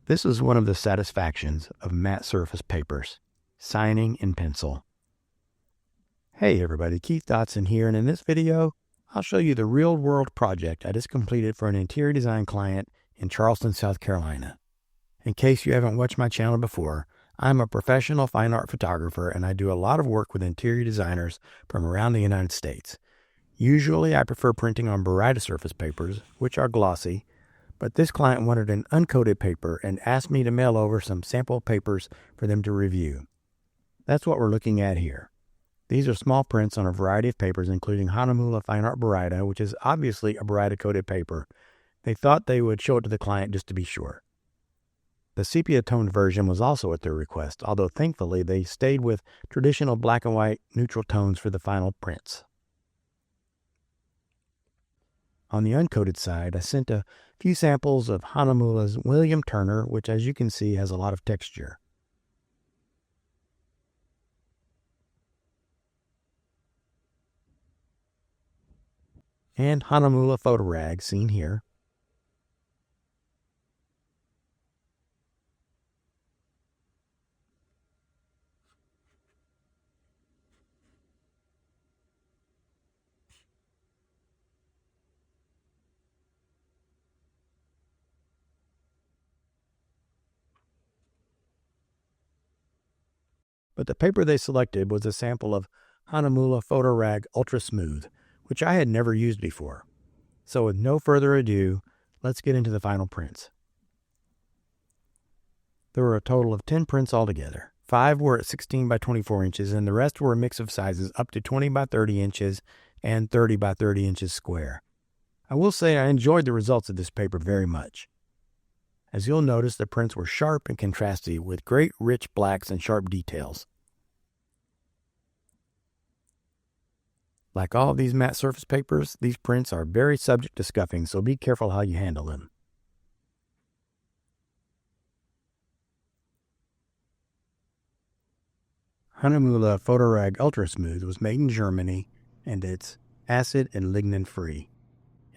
This is one of the satisfactions of matte surface papers, signing in pencil. Hey everybody, Keith Dotson here, and in this video, I'll show you the real-world project I just completed for an interior design client in Charleston, South Carolina. In case you haven't watched my channel before, I'm a professional fine art photographer and I do a lot of work with interior designers from around the United States. Usually I prefer printing on Baryta surface papers, which are glossy, but this client wanted an uncoated paper and asked me to mail over some sample papers for them to review. That's what we're looking at here. These are small prints on a variety of papers, including Hahnemuhle Fine Art Baryta, which is obviously a Baryta-coated paper. They thought they would show it to the client just to be sure. The sepia-toned version was also at their request, although thankfully they stayed with traditional black and white neutral tones for the final prints. On the uncoated side, I sent a few samples of Hahnemühle's William Turner, which as you can see has a lot of texture. And Hahnemuhle Photo Rag, seen here. But the paper they selected was a sample of Hahnemuhle Photo Rag Ultra Smooth, which I had never used before. So with no further ado, let's get into the final prints. There were a total of 10 prints altogether. 5 were at 16 by 24 inches and the rest were a mix of sizes up to 20 by 30 inches and 30 by 30 inches square. I will say I enjoyed the results of this paper very much. As you'll notice, the prints were sharp and contrasty with great rich blacks and sharp details. Like all of these matte surface papers, these prints are very subject to scuffing, so be careful how you handle them. Hahnemuhle Photo Rag Ultra Smooth was made in Germany and it's acid and lignin free.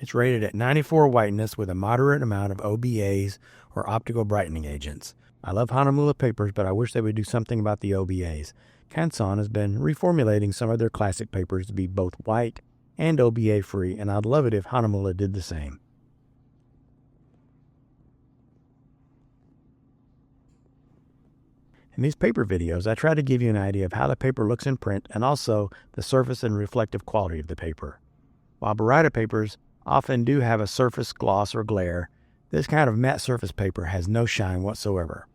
It's rated at 94 whiteness with a moderate amount of OBAs or optical brightening agents. I love Hahnemuhle papers, but I wish they would do something about the OBAs. Canson has been reformulating some of their classic papers to be both white and OBA free, and I'd love it if Hahnemuhle did the same. In these paper videos, I try to give you an idea of how the paper looks in print and also the surface and reflective quality of the paper. While Baryta papers often do have a surface gloss or glare, this kind of matte surface paper has no shine whatsoever.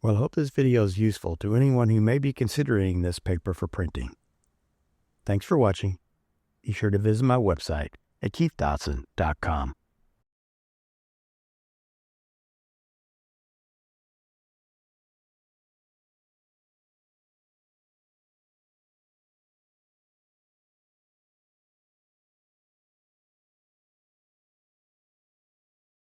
Well, I hope this video is useful to anyone who may be considering this paper for printing. Thanks for watching. Be sure to visit my website at keithdotson.com.